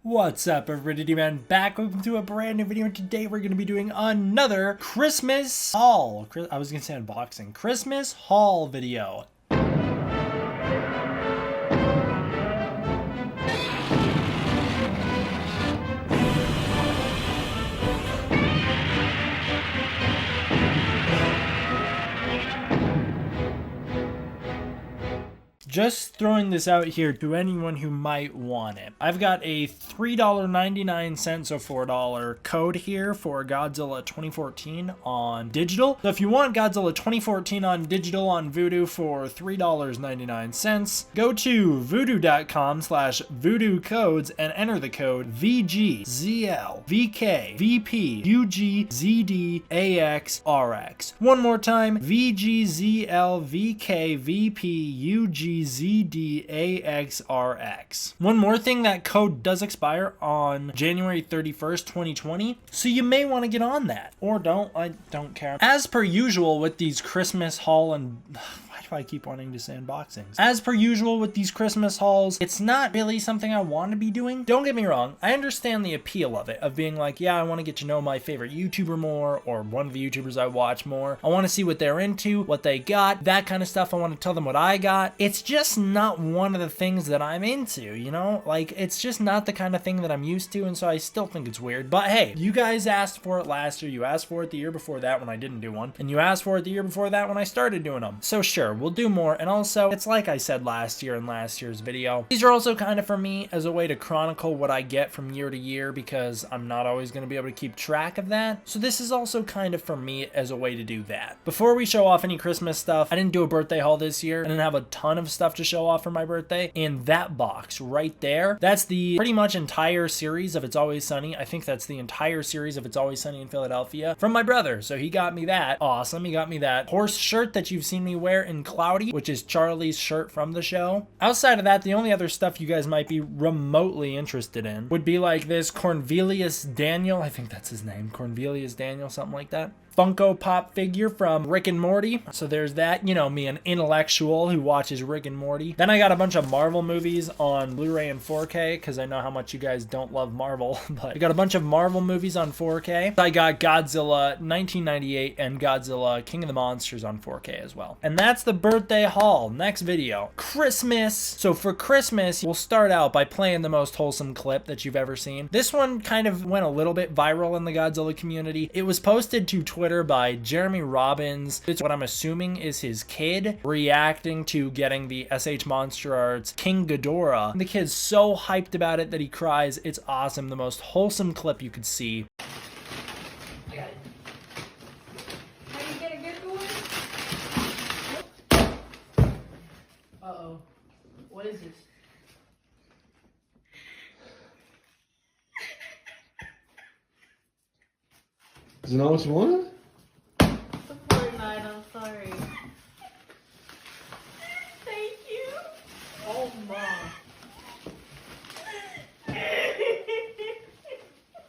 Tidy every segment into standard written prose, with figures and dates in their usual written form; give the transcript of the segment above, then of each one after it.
What's up, everybody? Man, back. Welcome to a brand new video. And today we're going to be doing another Christmas haul. I was going to say unboxing. Christmas haul video. Just throwing this out here to anyone who might want it. I've got a $3.99, so $4 code here for Godzilla 2014 on digital. So if you want Godzilla 2014 on digital on Vudu for $3.99, go to voodoo.com/voodoo-codes and enter the code VGZLVKVPUGZDAXRX. One more time, VGZLVKVPUGZDAXRX. One more thing, that code does expire on January 31st, 2020, so you may want to get on that. Or don't, I don't care. As per usual with these Christmas haul and... why do I keep wanting to say unboxings? As per usual with these Christmas hauls, it's not really something I want to be doing. Don't get me wrong, I understand the appeal of it, of being like, yeah, I want to get to know my favorite YouTuber more, or one of the YouTubers I watch more. I want to see what they're into, what they got, that kind of stuff. I want to tell them what I got. It's just not one of the things that I'm into, you know? Like, it's just not the kind of thing that I'm used to, and so I still think it's weird. But hey, you guys asked for it last year, you asked for it the year before that when I didn't do one, and you asked for it the year before that when I started doing them. So sure, we'll do more. And also, it's like I said last year in last year's video, these are also kind of for me as a way to chronicle what I get from year to year, because I'm not always going to be able to keep track of that. So this is also kind of for me as a way to do that. Before we show off any Christmas stuff, I didn't do a birthday haul this year. I didn't have a ton of stuff to show off for my birthday. And that box right there, that's the pretty much entire series of It's Always Sunny. I think that's the entire series of It's Always Sunny in Philadelphia from my brother. So he got me that. Awesome. He got me that horse shirt that you've seen me wear in Cloudy, which is Charlie's shirt from the show. Outside of that, the only other stuff you guys might be remotely interested in would be like this Cornelius Daniel, I think that's his name, Cornelius Daniel, something like that, Funko Pop figure from Rick and Morty. So there's that, you know, me, an intellectual who watches Rick and Morty. Then I got a bunch of Marvel movies on Blu-ray and 4K, because I know how much you guys don't love Marvel, but I got a bunch of Marvel movies on 4K. I got Godzilla 1998 and Godzilla King of the Monsters on 4K as well. And that's the birthday haul. Next video, Christmas. So for Christmas, we'll start out by playing the most wholesome clip that you've ever seen. This one kind of went a little bit viral in the Godzilla community. It was posted to Twitter by Jeremy Robbins. It's what I'm assuming is his kid reacting to getting the SH Monster Arts King Ghidorah. And the kid's so hyped about it that he cries. It's awesome. The most wholesome clip you could see. I got it. How do you get a good one? Uh-oh. What is this? Is it not what you wanted? Fortnite, I'm sorry. Thank you. Oh, Mom.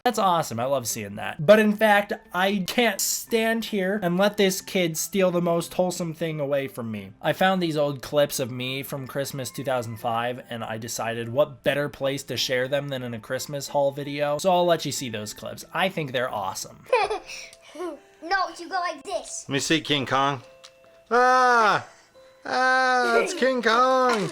That's awesome. I love seeing that. But in fact, I can't stand here and let this kid steal the most wholesome thing away from me. I found these old clips of me from Christmas 2005, and I decided what better place to share them than in a Christmas haul video. So I'll let you see those clips. I think they're awesome. No, you go like this. Let me see King Kong. It's King Kong.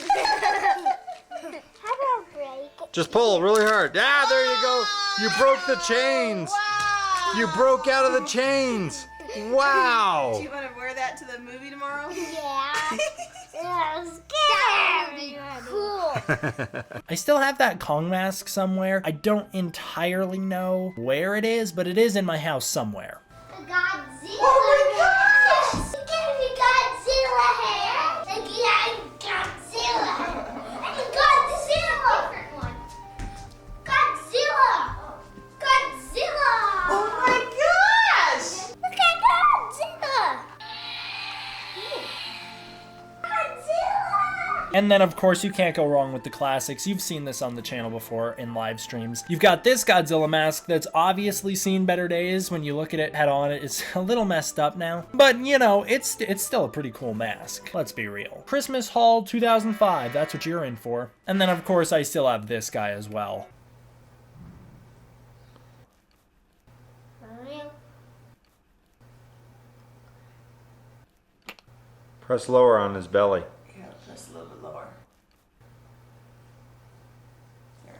How about break? Just pull really hard. Yeah, there you go. You broke the chains. Wow. You broke out of the chains. Wow. Do you want to wear that to the movie tomorrow? Yeah. That would be cool. I still have that Kong mask somewhere. I don't entirely know where it is, but it is in my house somewhere. The Godzilla. Oh my gosh! Give me Godzilla hair. And Godzilla. And the Godzilla. One. Godzilla. Godzilla. Oh my gosh! Look at Godzilla. Godzilla. And then, of course, you can't go wrong with the classics. You've seen this on the channel before in live streams. You've got this Godzilla mask that's obviously seen better days. When you look at it head on, it's a little messed up now. But, you know, it's still a pretty cool mask. Let's be real. Christmas Haul 2005, that's what you're in for. And then, of course, I still have this guy as well. Press lower on his belly. Yeah, press a little bit lower. There.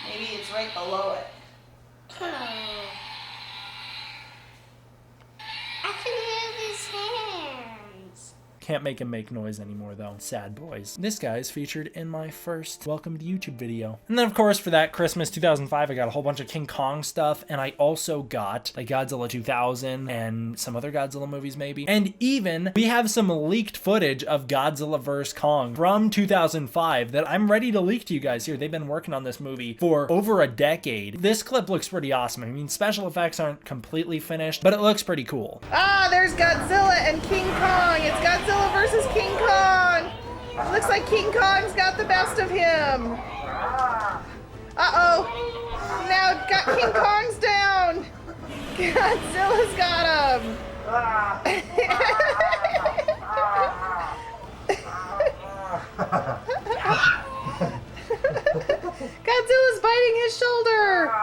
Maybe it's right below it. I can hear his hands. Can't make him make noise anymore though. Sad boys. This guy is featured in my first Welcome to YouTube video. And then of course for that Christmas 2005 I got a whole bunch of King Kong stuff, and I also got like Godzilla 2000 and some other Godzilla movies maybe. And even we have some leaked footage of Godzilla vs. Kong from 2005 that I'm ready to leak to you guys here. They've been working on this movie for over a decade. This clip looks pretty awesome. I mean, special effects aren't completely finished, but it looks pretty cool. Ah, there's Godzilla and King Kong. It's Godzilla versus King Kong. Looks like King Kong's got the best of him. Uh-oh. Now King Kong's down. Godzilla's got him. Godzilla's biting his shoulder.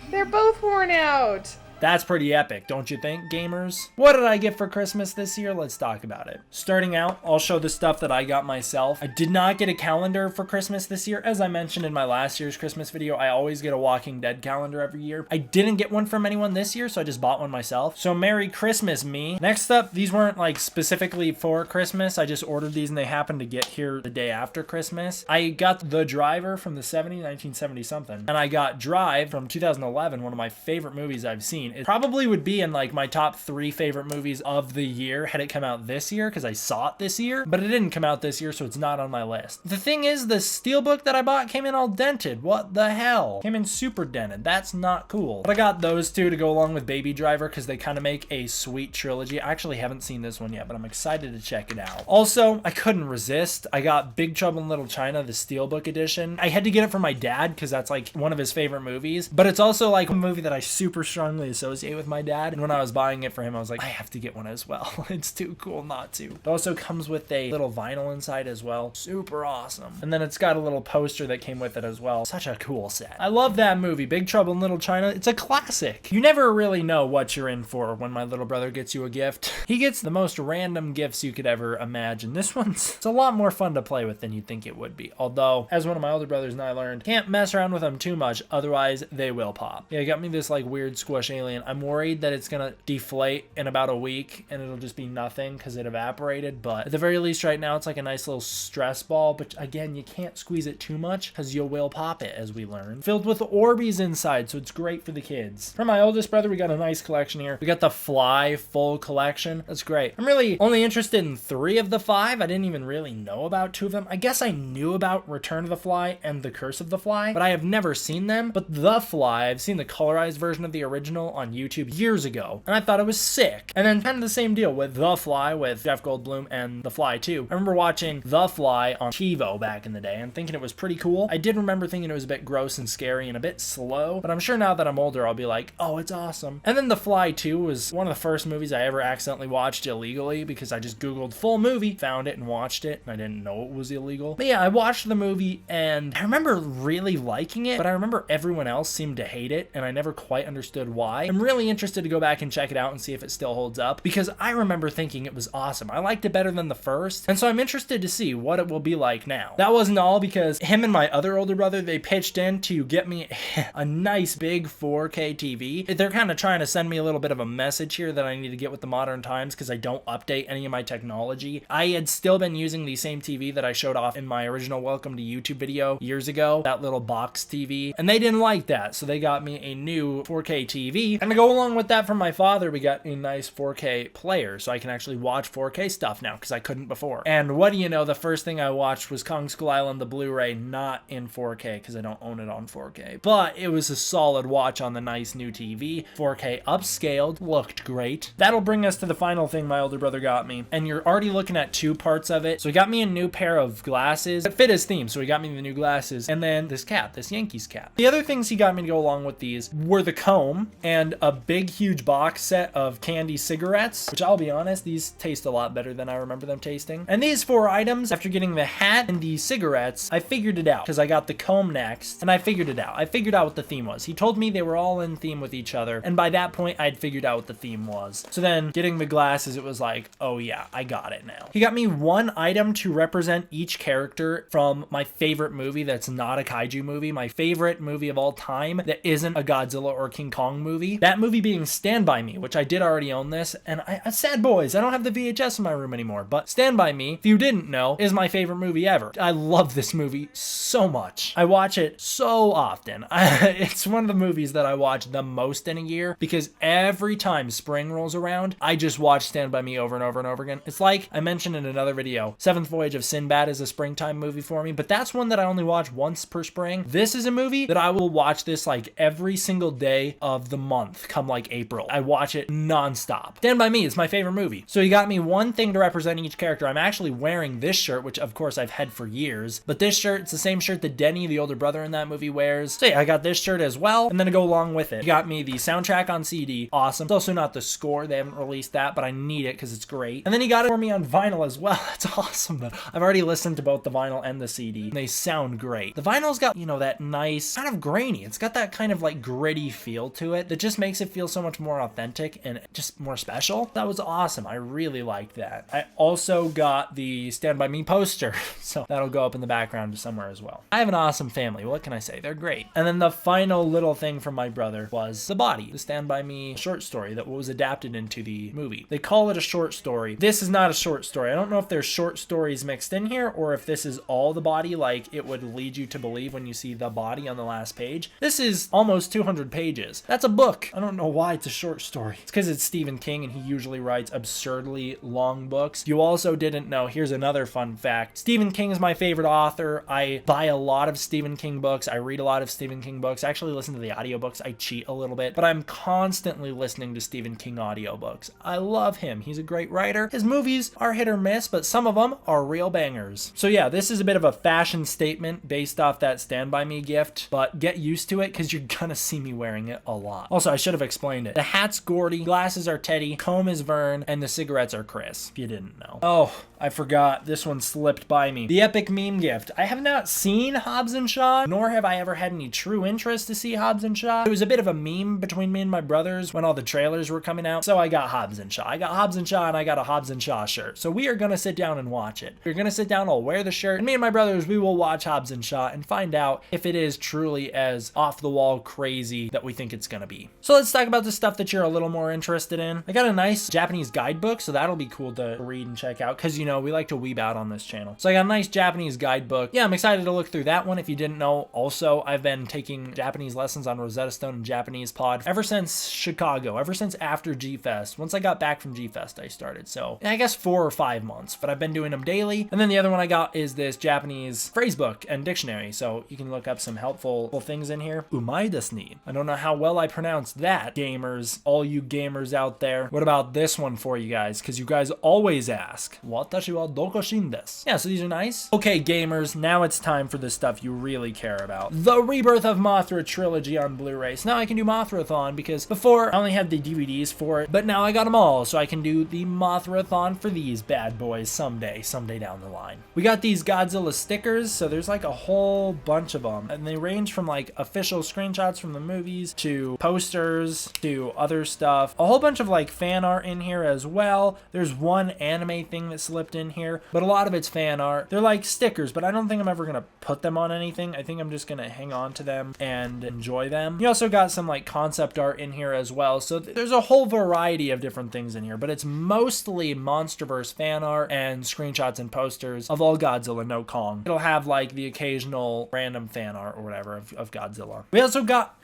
They're both worn out. That's pretty epic, don't you think, gamers? What did I get for Christmas this year? Let's talk about it. Starting out, I'll show the stuff that I got myself. I did not get a calendar for Christmas this year. As I mentioned in my last year's Christmas video, I always get a Walking Dead calendar every year. I didn't get one from anyone this year, so I just bought one myself. So Merry Christmas, me. Next up, these weren't like specifically for Christmas. I just ordered these and they happened to get here the day after Christmas. I got The Driver from the 1970 something. And I got Drive from 2011, one of my favorite movies I've seen. It probably would be in like my top 3 favorite movies of the year had it come out this year, because I saw it this year, but it didn't come out this year, so it's not on my list. The thing is, the steelbook that I bought came in all dented. What the hell? Came in super dented. That's not cool. But I got those two to go along with Baby Driver because they kind of make a sweet trilogy. I actually haven't seen this one yet, but I'm excited to check it out. Also, I couldn't resist. I got Big Trouble in Little China, the steelbook edition. I had to get it for my dad because that's like one of his favorite movies, but it's also like a movie that I super strongly associate with my dad, and when I was buying it for him I was like, I have to get one as well. It's too cool not to. It also comes with a little vinyl inside as well. Super awesome. And then it's got a little poster that came with it as well. Such a cool set. I love that movie, Big Trouble in Little China. It's a classic. You never really know what you're in for when my little brother gets you a gift. He gets the most random gifts you could ever imagine. This one's it's a lot more fun to play with than you'd think it would be. Although, as one of my older brothers and I learned, can't mess around with them too much, otherwise they will pop. Yeah, he got me this like weird squish alien. I'm worried that it's gonna deflate in about a week and it'll just be nothing because it evaporated, but at the very least right now it's like a nice little stress ball, but again, you can't squeeze it too much because you will pop it, as we learned. Filled with Orbeez inside, so it's great for the kids. For my oldest brother, we got a nice collection here. We got the Fly full collection. That's great. I'm really only interested in 3 of the 5. I didn't even really know about 2 of them. I guess I knew about Return of the Fly and The Curse of the Fly, but I have never seen them. But The Fly, I've seen the colorized version of the original on YouTube years ago, and I thought it was sick. And then kind of the same deal with The Fly with Jeff Goldblum and The Fly 2. I remember watching The Fly on TiVo back in the day and thinking it was pretty cool. I did remember thinking it was a bit gross and scary and a bit slow, but I'm sure now that I'm older I'll be like, oh, it's awesome. And then The Fly 2 was one of the first movies I ever accidentally watched illegally because I just googled full movie, found it and watched it, and I didn't know it was illegal. But yeah, I watched the movie and I remember really liking it, but I remember everyone else seemed to hate it and I never quite understood why. I'm really interested to go back and check it out and see if it still holds up, because I remember thinking it was awesome. I liked it better than the first, and so I'm interested to see what it will be like now. That wasn't all, because him and my other older brother, they pitched in to get me a nice big 4K TV. They're kind of trying to send me a little bit of a message here that I need to get with the modern times because I don't update any of my technology. I had still been using the same TV that I showed off in my original Welcome to YouTube video years ago, that little box TV, and they didn't like that, so they got me a new 4K TV. And to go along with that from my father, we got a nice 4K player, so I can actually watch 4K stuff now because I couldn't before. And what do you know, the first thing I watched was Kong Skull Island, the Blu-ray, not in 4K because I don't own it on 4K, but it was a solid watch on the nice new TV. 4K upscaled, looked great. That'll bring us to the final thing my older brother got me, and you're already looking at 2 parts of it. So he got me a new pair of glasses that fit his theme, so he got me the new glasses, and then this cap, this Yankees cap. The other things he got me to go along with these were the comb and and a big, huge box set of candy cigarettes, which I'll be honest, these taste a lot better than I remember them tasting. And these 4 items, after getting the hat and the cigarettes, I figured it out because I got the comb next, and I figured it out. I figured out what the theme was. He told me they were all in theme with each other, and by that point, I'd figured out what the theme was. So then, getting the glasses, it was like, oh yeah, I got it now. He got me 1 item to represent each character from my favorite movie that's not a kaiju movie, my favorite movie of all time that isn't a Godzilla or King Kong movie. That movie being Stand By Me, which I did already own this, and sad boys, I don't have the VHS in my room anymore, but Stand By Me, if you didn't know, is my favorite movie ever. I love this movie so much. I watch it so often. It's one of the movies that I watch the most in a year because every time spring rolls around, I just watch Stand By Me over and over and over again. It's like I mentioned in another video, Seventh Voyage of Sinbad is a springtime movie for me, but that's one that I only watch once per spring. This is a movie that I will watch this like every single day of the month come like April. I watch it nonstop. Stand By Me is my favorite movie. So he got me 1 thing to represent each character. I'm actually wearing this shirt, which of course I've had for years, but this shirt, it's the same shirt that Denny, the older brother in that movie, wears. So yeah, I got this shirt as well, and then to go along with it, he got me the soundtrack on CD. Awesome. It's also not the score. They haven't released that, but I need it because it's great. And then he got it for me on vinyl as well. It's awesome though. I've already listened to both the vinyl and the CD, and they sound great. The vinyl's got, you know, that nice kind of grainy. It's got that kind of like gritty feel to it that just makes it feel so much more authentic and just more special. That was awesome. I really liked that. I also got the Stand By Me poster, so that'll go up in the background somewhere as well. I have an awesome family. What can I say? They're great. And then the final little thing from my brother was The Body, the Stand By Me short story that was adapted into the movie. They call it a short story. This is not a short story. I don't know if there's short stories mixed in here or if this is all The Body like it would lead you to believe when you see The Body on the last page. This is almost 200 pages. That's a book. I don't know why it's a short story. It's because it's Stephen King and he usually writes absurdly long books. You also didn't know, here's another fun fact. Stephen King is my favorite author. I buy a lot of Stephen King books. I read a lot of Stephen King books. I actually listen to the audiobooks. I cheat a little bit, but I'm constantly listening to Stephen King audiobooks. I love him. He's a great writer. His movies are hit or miss, but some of them are real bangers. So yeah, this is a bit of a fashion statement based off that Stand By Me gift, but get used to it because you're gonna see me wearing it a lot. Also, I should have explained it. The hat's Gordy, glasses are Teddy, comb is Vern, and the cigarettes are Chris, if you didn't know. Oh, I forgot. This one slipped by me. The epic meme gift. I have not seen Hobbs and Shaw, nor have I ever had any true interest to see Hobbs and Shaw. It was a bit of a meme between me and my brothers when all the trailers were coming out, so I got Hobbs and Shaw. I got Hobbs and Shaw, and I got a Hobbs and Shaw shirt. So we are gonna sit down and watch it. We're gonna sit down, I'll wear the shirt, and me and my brothers, we will watch Hobbs and Shaw and find out if it is truly as off-the-wall crazy that we think it's gonna be. So let's talk about the stuff that you're a little more interested in. I got a nice Japanese guidebook, so that'll be cool to read and check out, because, you know, we like to weeb out on this channel. So I got a nice Japanese guidebook. Yeah, I'm excited to look through that one. If you didn't know, also, I've been taking Japanese lessons on Rosetta Stone and Japanese Pod ever since Chicago, ever since after G-Fest. Once I got back from G-Fest, I started. So I guess 4 or 5 months, but I've been doing them daily. And then the other one I got is this Japanese phrase book and dictionary. So you can look up some helpful things in here. Umai desu ni. I don't know how well I pronounced that, gamers, all you gamers out there. What about this one for you guys? Because you guys always ask, watashi wa doko shin desu? Yeah, so these are nice. Okay, gamers, now it's time for the stuff you really care about. The Rebirth of Mothra trilogy on Blu-ray. So now I can do Mothrathon because before I only had the DVDs for it, but now I got them all, so I can do the Mothrathon for these bad boys someday down the line. We got these Godzilla stickers, so there's like a whole bunch of them, and they range from like official screenshots from the movies to posters to other stuff. A whole bunch of like fan art in here as well. There's one anime thing that slipped in here, but a lot of it's fan art. They're like stickers, but I don't think I'm ever gonna put them on anything. I think I'm just gonna hang on to them and enjoy them. You also got some like concept art in here as well, so there's a whole variety of different things in here, but it's mostly MonsterVerse fan art and screenshots and posters of all Godzilla, no Kong. It'll have like the occasional random fan art or whatever of Godzilla. We also got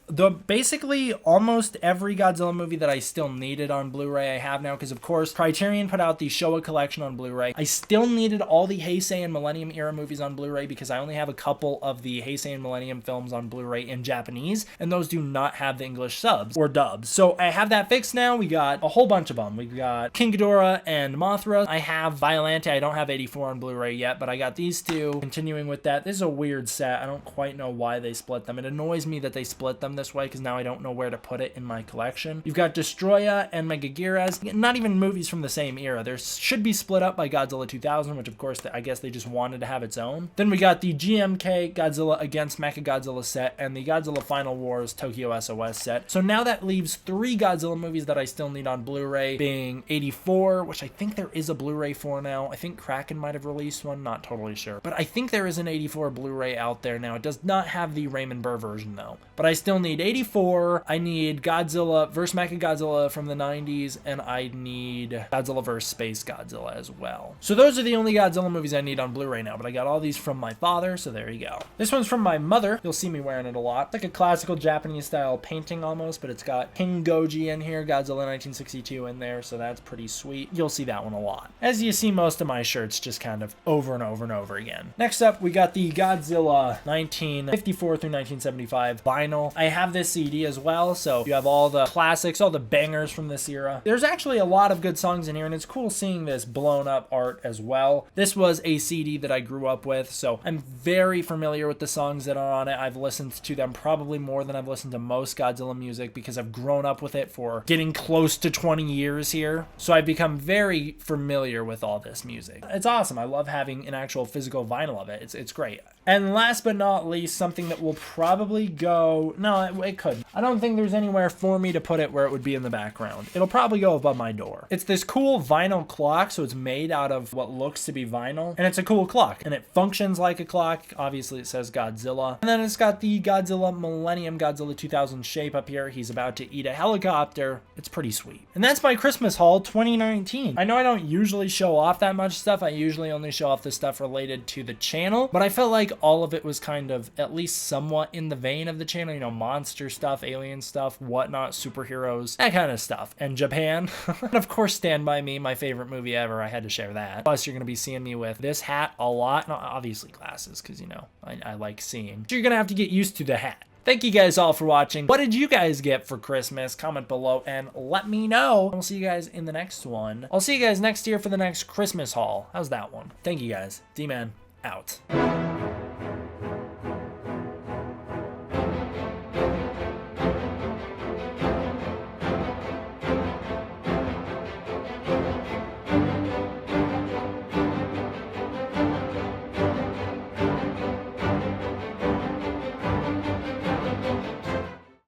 basically almost every Godzilla movie that I still needed on Blu-ray I have now, because of course Criterion put out the Showa collection on Blu-ray. I still needed all the Heisei and Millennium era movies on Blu-ray because I only have a couple of the Heisei and Millennium films on Blu-ray in Japanese, and those do not have the English subs or dubs. So I have that fixed now. We got a whole bunch of them. We've got King Ghidorah and Mothra. I have Violante. I don't have 84 on Blu-ray yet, but I got these two. Continuing with that, this is a weird set. I don't quite know why they split them. It annoys me that they split them this way because now I don't know where to put it in my collection. You've got Destroya and Megaguirus, not even movies from the same era. There should be split up by Godzilla 2000, which of course I guess they just wanted to have its own. Then we got the GMK Godzilla against Mechagodzilla set and the Godzilla Final Wars Tokyo SOS set. So now that leaves 3 Godzilla movies that I still need on Blu-ray, being 84, which I think there is a Blu-ray for now. I think Kraken might have released one, not totally sure. But I think there is an 84 Blu-ray out there now. It does not have the Raymond Burr version though. But I still need 84, I need Godzilla vs. Mechagodzilla from the 90s, and I need Godzilla vs. Space Godzilla as well. So those are the only Godzilla movies I need on Blu-ray now, but I got all these from my father, so there you go. This one's from my mother. You'll see me wearing it a lot. It's like a classical Japanese style painting almost, but it's got King Goji in here, Godzilla 1962 in there, so that's pretty sweet. You'll see that one a lot. As you see most of my shirts just kind of over and over and over again. Next up, we got the Godzilla 1954 through 1975 vinyl. I have this CD as well, so you have all the classics, all the bangers from this era. There's actually a lot of good songs in here, and it's cool seeing this blown up art as well. This was a CD that I grew up with, so I'm very familiar with the songs that are on it. I've listened to them probably more than I've listened to most Godzilla music because I've grown up with it for getting close to 20 years here. So I've become very familiar with all this music. It's awesome. I love having an actual physical vinyl of it. It's great. And last but not least, something that will probably go... No, it couldn't. I don't think there's anywhere for me to put it where it would be in the background. It'll probably go above my door. It's this cool vinyl clock, so it's made out of what looks to be vinyl. And it's a cool clock. And it functions like a clock. Obviously, it says Godzilla. And then it's got the Godzilla Millennium Godzilla 2000 shape up here. He's about to eat a helicopter. It's pretty sweet. And that's my Christmas haul 2019. I know I don't usually show off that much stuff. I usually only show off the stuff related to the channel. But I felt like all of it was kind of at least somewhat in the vein of the channel, you know, monster stuff, alien stuff, whatnot, superheroes, that kind of stuff. And Japan, and of course Stand By Me, my favorite movie ever. I had to share that. Plus you're going to be seeing me with this hat a lot, not obviously glasses because, you know, I like seeing. So you're going to have to get used to the hat. Thank you guys all for watching. What did you guys get for Christmas? Comment below and let me know. I'll see you guys in the next one. I'll see you guys next year for the next Christmas haul. How's that one? Thank you guys. D-Man out.